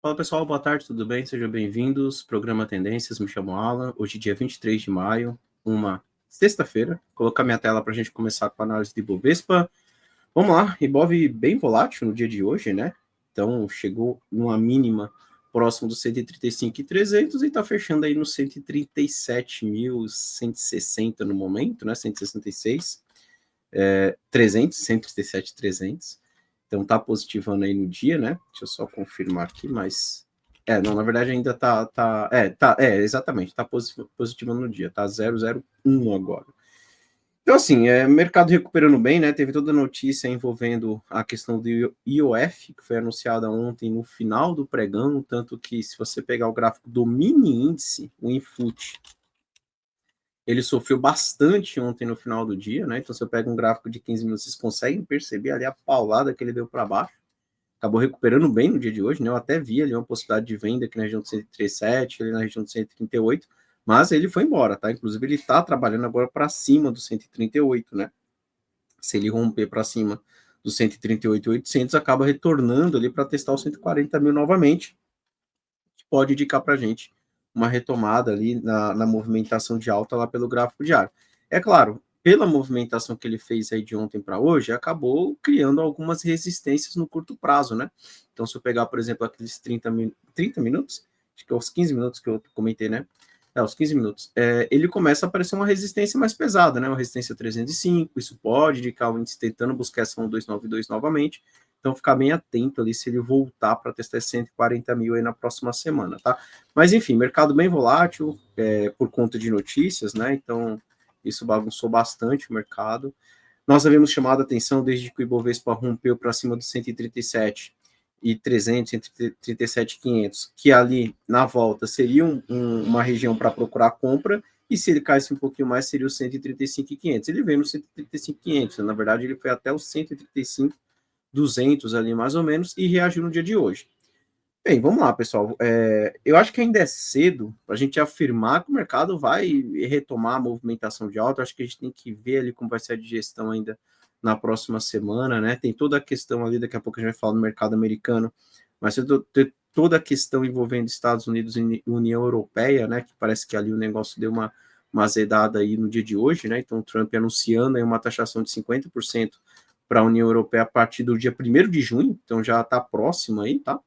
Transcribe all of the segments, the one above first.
Fala pessoal, boa tarde, tudo bem? Sejam bem-vindos. Programa Tendências, me chamo Alan. Hoje, dia 23 de maio, uma sexta-feira. Vou colocar minha tela para a gente começar com a análise de Ibovespa. Vamos lá, Ibov bem volátil no dia de hoje, né? Então, chegou numa mínima próximo dos 135.300 e está fechando aí no 137.160 no momento, né? 166, 300, 137.300. Então tá positivando aí no dia, né? Deixa eu só confirmar aqui, mas não, na verdade ainda exatamente, tá positivando no dia, tá 001 agora. Então, assim, mercado recuperando bem, né? Teve toda a notícia envolvendo a questão do IOF, que foi anunciada ontem no final do pregão, tanto que se você pegar o gráfico do mini índice, o Infut, ele sofreu bastante ontem no final do dia, né? Então, se eu pego um gráfico de 15 minutos, vocês conseguem perceber ali a paulada que ele deu para baixo. Acabou recuperando bem no dia de hoje, né? Eu até vi ali uma possibilidade de venda aqui na região de 137, ali na região de 138, mas ele foi embora, tá? Inclusive, ele tá trabalhando agora para cima do 138, né? Se ele romper para cima do 138.800, acaba retornando ali para testar os 140 mil novamente, que pode indicar para a gente uma retomada ali na movimentação de alta lá pelo gráfico diário. É claro, pela movimentação que ele fez aí de ontem para hoje, acabou criando algumas resistências no curto prazo, né? Então, se eu pegar, por exemplo, aqueles 30 minutos, acho que é os 15 minutos que eu comentei, né? Os 15 minutos, ele começa a aparecer uma resistência mais pesada, né? Uma resistência 305, isso pode indicar o índice tentando buscar essa 1292 novamente. Então, ficar bem atento ali se ele voltar para testar 140 mil aí na próxima semana, tá? Mas, enfim, mercado bem volátil, por conta de notícias, né? Então, isso bagunçou bastante o mercado. Nós havíamos chamado a atenção desde que o Ibovespa rompeu para cima dos 137.300, 137.500, que ali, na volta, seria uma região para procurar compra, e se ele caísse um pouquinho mais, seria o 135.500. Ele veio no 135.500, na verdade, ele foi até os 135.200 ali, mais ou menos, e reagiu no dia de hoje. Bem, vamos lá, pessoal. Eu acho que ainda é cedo para a gente afirmar que o mercado vai retomar a movimentação de alta. Eu acho que a gente tem que ver ali como vai ser a digestão ainda na próxima semana, né? Tem toda a questão ali, daqui a pouco a gente vai falar no mercado americano, mas tem toda a questão envolvendo Estados Unidos e União Europeia, né? Que parece que ali o negócio deu uma azedada aí no dia de hoje, né? Então, o Trump anunciando aí uma taxação de 50% para a União Europeia a partir do dia 1º de junho, então já está próximo aí, tá?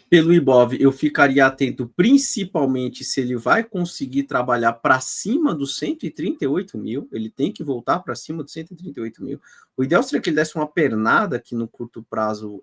Pelo Ibov, eu ficaria atento principalmente se ele vai conseguir trabalhar para cima dos 138 mil, ele tem que voltar para cima dos 138 mil. O ideal seria que ele desse uma pernada aqui no curto prazo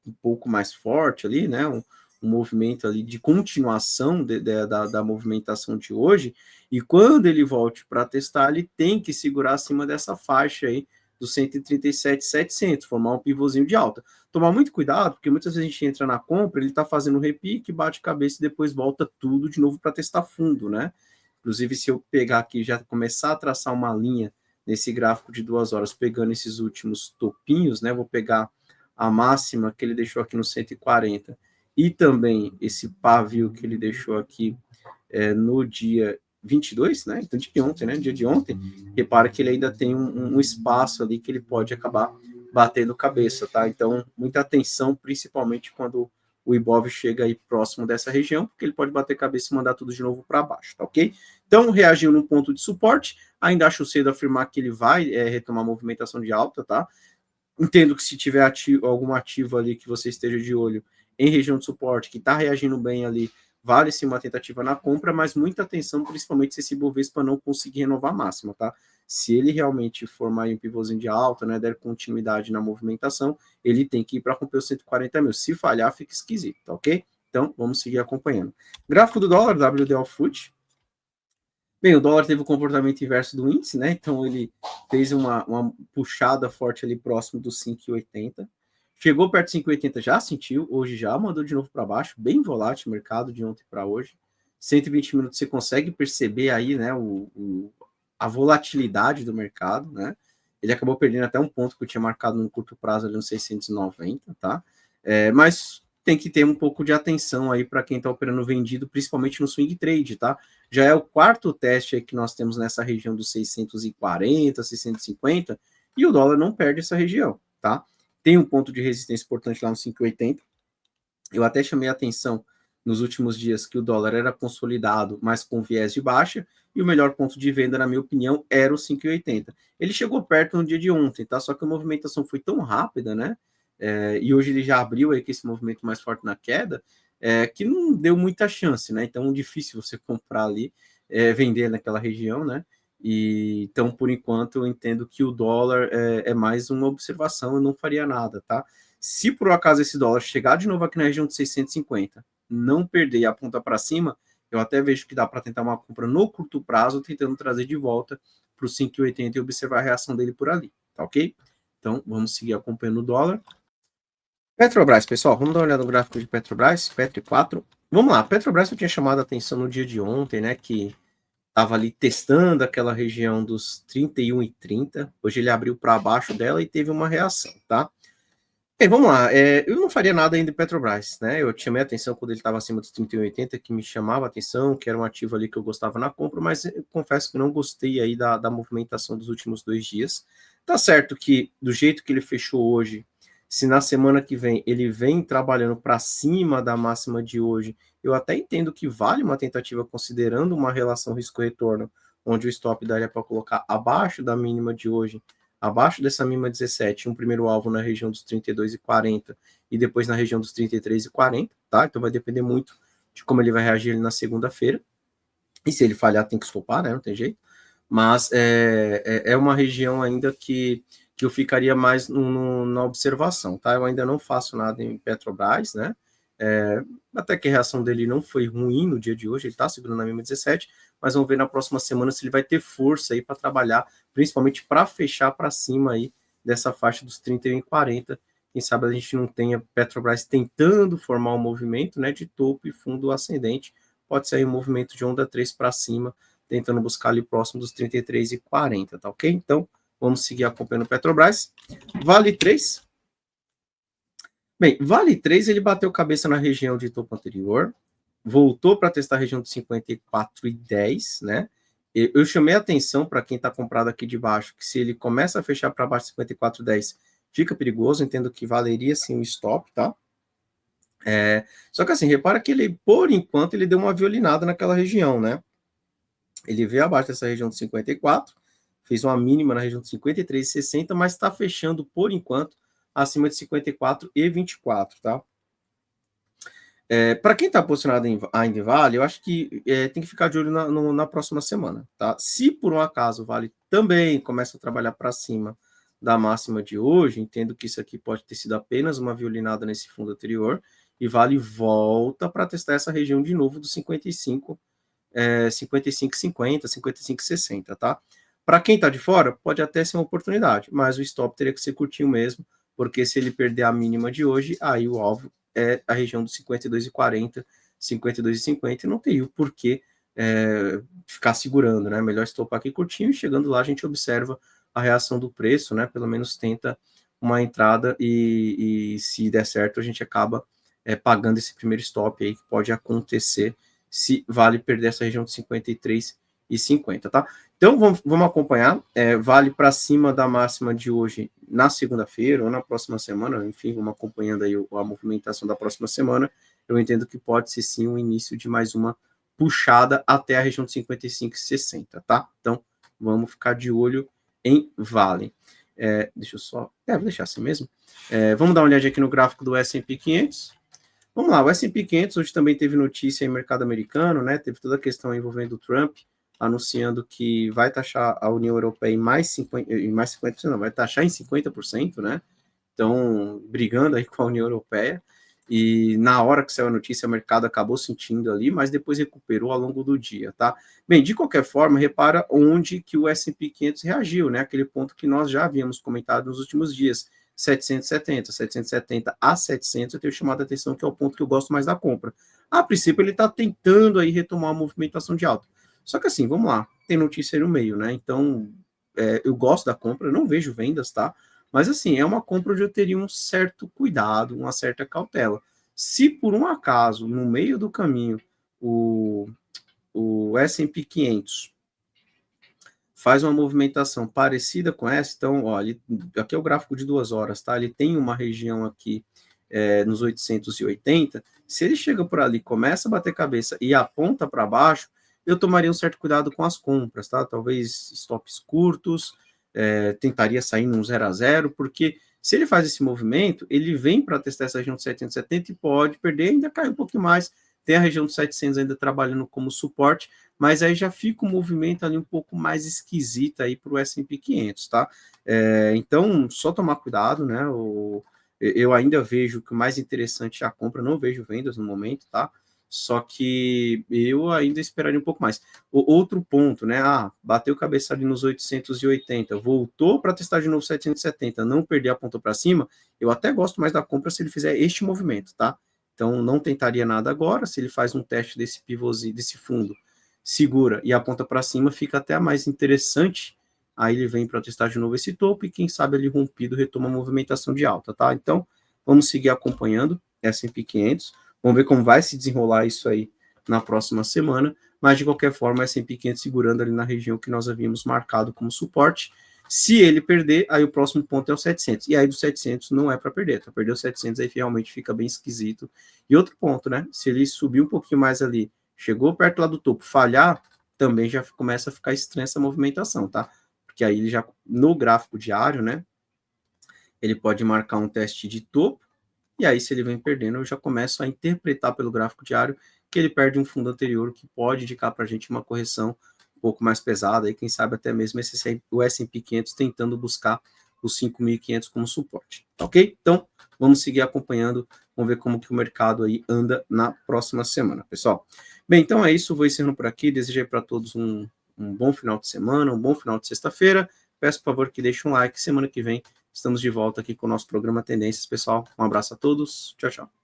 um pouco mais forte ali, né? Um movimento ali de continuação da movimentação de hoje, e quando ele volte para testar, ele tem que segurar acima dessa faixa aí dos 137.700, formar um pivôzinho de alta. Tomar muito cuidado, porque muitas vezes a gente entra na compra, ele está fazendo um repique, bate cabeça e depois volta tudo de novo para testar fundo, né? Inclusive, se eu pegar aqui e já começar a traçar uma linha nesse gráfico de 2 horas, pegando esses últimos topinhos, né? Vou pegar a máxima que ele deixou aqui no 140 e também esse pavio que ele deixou aqui no dia 22, né? Então, de ontem, né? Dia de ontem, repara que ele ainda tem um espaço ali que ele pode acabar batendo cabeça, tá? Então, muita atenção, principalmente quando o Ibov chega aí próximo dessa região, porque ele pode bater cabeça e mandar tudo de novo para baixo, tá ok? Então, reagiu num ponto de suporte, ainda acho cedo afirmar que ele vai retomar a movimentação de alta, tá? Entendo que se tiver algum ativo ali que você esteja de olho em região de suporte, que está reagindo bem ali, vale sim uma tentativa na compra, mas muita atenção, principalmente se esse Bovespa não conseguir renovar a máxima, tá? Se ele realmente formar um pivôzinho de alta, né, der continuidade na movimentação, ele tem que ir para romper os 140 mil. Se falhar, fica esquisito, tá ok? Então, vamos seguir acompanhando. Gráfico do dólar, WDL Foot. Bem, o dólar teve o comportamento inverso do índice, né? Então, ele fez uma puxada forte ali próximo dos 5,80. Chegou perto de 5,80, já sentiu, hoje já mandou de novo para baixo, bem volátil o mercado de ontem para hoje. 120 minutos você consegue perceber aí, né, a volatilidade do mercado, né? Ele acabou perdendo até um ponto que eu tinha marcado no curto prazo ali nos 690, tá? Mas tem que ter um pouco de atenção aí para quem está operando vendido, principalmente no swing trade, tá? Já é o quarto teste aí que nós temos nessa região dos 640, 650, e o dólar não perde essa região, tá? Tem um ponto de resistência importante lá no 5,80, Eu até chamei a atenção nos últimos dias que o dólar era consolidado, mas com viés de baixa, e o melhor ponto de venda, na minha opinião, era o 5,80. Ele chegou perto no dia de ontem, tá? Só que a movimentação foi tão rápida, né? E hoje ele já abriu aí com esse movimento mais forte na queda, que não deu muita chance, né? Então, difícil você comprar ali, vender naquela região, né? Então, por enquanto, eu entendo que o dólar é mais uma observação, eu não faria nada, tá? Se por um acaso esse dólar chegar de novo aqui na região de 650, não perder e apontar para cima, eu até vejo que dá para tentar uma compra no curto prazo, tentando trazer de volta para os 5,80 e observar a reação dele por ali, tá ok? Então, vamos seguir acompanhando o dólar. Petrobras, pessoal, vamos dar uma olhada no gráfico de Petrobras, Petro 4. Vamos lá, Petrobras eu tinha chamado a atenção no dia de ontem, né, que estava ali testando aquela região dos 31,30. Hoje ele abriu para baixo dela e teve uma reação, tá? Vamos lá. Eu não faria nada ainda em Petrobras, né? Eu chamei a atenção quando ele estava acima dos 31,80, que me chamava a atenção, que era um ativo ali que eu gostava na compra, mas eu confesso que não gostei aí da movimentação dos últimos 2 dias. Tá certo que, do jeito que ele fechou hoje, se na semana que vem ele vem trabalhando para cima da máxima de hoje, eu até entendo que vale uma tentativa considerando uma relação risco-retorno, onde o stop daria para colocar abaixo da mínima de hoje, abaixo dessa mínima 17, um primeiro alvo na região dos 32,40 e depois na região dos 33,40, tá? Então vai depender muito de como ele vai reagir na segunda-feira. E se ele falhar, tem que estopar, né? Não tem jeito. Mas é uma região ainda que eu ficaria mais na observação, tá? Eu ainda não faço nada em Petrobras, né? Até que a reação dele não foi ruim no dia de hoje, ele está segurando na mínima 17, mas vamos ver na próxima semana se ele vai ter força aí para trabalhar, principalmente para fechar para cima aí dessa faixa dos 31,40. Quem sabe a gente não tenha Petrobras tentando formar um movimento, né, de topo e fundo ascendente, pode sair um movimento de onda 3 para cima, tentando buscar ali próximo dos 33,40, tá ok? Então, vamos seguir acompanhando Petrobras. Vale 3. Bem, Vale 3 ele bateu cabeça na região de topo anterior, voltou para testar a região de 54,10, né? Eu chamei a atenção para quem está comprado aqui de baixo, que se ele começa a fechar para baixo de 54,10, fica perigoso, entendo que valeria sim um stop, tá? Só que assim, repara que ele, por enquanto, ele deu uma violinada naquela região, né? Ele veio abaixo dessa região de 54, fez uma mínima na região de 53,60, mas está fechando, por enquanto, acima de 54,24, tá? Para quem está posicionado ainda em Vale, eu acho que tem que ficar de olho na próxima semana, tá? Se por um acaso o Vale também começa a trabalhar para cima da máxima de hoje, entendo que isso aqui pode ter sido apenas uma violinada nesse fundo anterior, e Vale volta para testar essa região de novo dos 55, 55,50, 55,60, tá? Para quem está de fora, pode até ser uma oportunidade, mas o stop teria que ser curtinho mesmo, porque se ele perder a mínima de hoje, aí o alvo é a região dos 52,40, 52,50, e não teria o porquê ficar segurando, né? Melhor estopar aqui curtinho, e chegando lá a gente observa a reação do preço, né? Pelo menos tenta uma entrada e se der certo a gente acaba pagando esse primeiro stop aí, que pode acontecer se Vale perder essa região de 53,50, tá? Então vamos acompanhar, Vale para cima da máxima de hoje na segunda-feira ou na próxima semana, enfim, vamos acompanhando aí a movimentação da próxima semana. Eu entendo que pode ser sim o início de mais uma puxada até a região de 55,60, tá? Então vamos ficar de olho em Vale. Deixa eu só, vou deixar assim mesmo. Vamos dar uma olhadinha aqui no gráfico do S&P 500. Vamos lá, o S&P 500 hoje também teve notícia em mercado americano, né? Teve toda a questão envolvendo o Trump, anunciando que vai taxar a União Europeia em mais 50%, não, vai taxar em 50%, né? Então, brigando aí com a União Europeia. E na hora que saiu a notícia, o mercado acabou sentindo ali, mas depois recuperou ao longo do dia, tá? Bem, de qualquer forma, repara onde que o S&P 500 reagiu, né? Aquele ponto que nós já havíamos comentado nos últimos dias, 770 a 700, eu tenho chamado a atenção que é o ponto que eu gosto mais da compra. A princípio, ele está tentando aí retomar a movimentação de alta. Só que assim, vamos lá, tem notícia aí no meio, né? Então, eu gosto da compra, eu não vejo vendas, tá? Mas assim, é uma compra onde eu teria um certo cuidado, uma certa cautela. Se por um acaso, no meio do caminho, o S&P 500 faz uma movimentação parecida com essa, então, ó, aqui é o gráfico de 2 horas, tá? Ele tem uma região aqui nos 880, se ele chega por ali, começa a bater cabeça e aponta para baixo, eu tomaria um certo cuidado com as compras, tá? Talvez stops curtos, tentaria sair num 0 a 0, porque se ele faz esse movimento, ele vem para testar essa região de 770 e pode perder, ainda cai um pouquinho mais, tem a região de 700 ainda trabalhando como suporte, mas aí já fica um movimento ali um pouco mais esquisito aí para o S&P 500, tá? Então, só tomar cuidado, né? Eu ainda vejo que o mais interessante é a compra, não vejo vendas no momento, tá? Só que eu ainda esperaria um pouco mais. Outro ponto, né? Bateu cabeça ali nos 880, voltou para testar de novo 770, não perder a ponta para cima, eu até gosto mais da compra se ele fizer este movimento, tá? Então, não tentaria nada agora. Se ele faz um teste desse pivôzinho, desse fundo, segura e aponta para cima, fica até mais interessante. Aí ele vem para testar de novo esse topo e quem sabe ele rompido retoma a movimentação de alta, tá? Então, vamos seguir acompanhando S&P 500. Vamos ver como vai se desenrolar isso aí na próxima semana. Mas, de qualquer forma, S&P 500 segurando ali na região que nós havíamos marcado como suporte. Se ele perder, aí o próximo ponto é o 700. E aí do 700 não é para perder, tá? Perder o 700 aí realmente fica bem esquisito. E outro ponto, né? Se ele subir um pouquinho mais ali, chegou perto lá do topo, falhar, também já começa a ficar estranha essa movimentação, tá? Porque aí ele já, no gráfico diário, né? Ele pode marcar um teste de topo, e aí se ele vem perdendo, eu já começo a interpretar pelo gráfico diário que ele perde um fundo anterior, que pode indicar para a gente uma correção um pouco mais pesada, e quem sabe até mesmo o S&P 500 tentando buscar os 5.500 como suporte, tá ok? Então, vamos seguir acompanhando, vamos ver como que o mercado aí anda na próxima semana, pessoal. Bem, então é isso, vou encerrando por aqui, desejo para todos um bom final de semana, um bom final de sexta-feira, peço por favor que deixem um like, semana que vem estamos de volta aqui com o nosso programa Tendências, pessoal. Um abraço a todos. Tchau, tchau.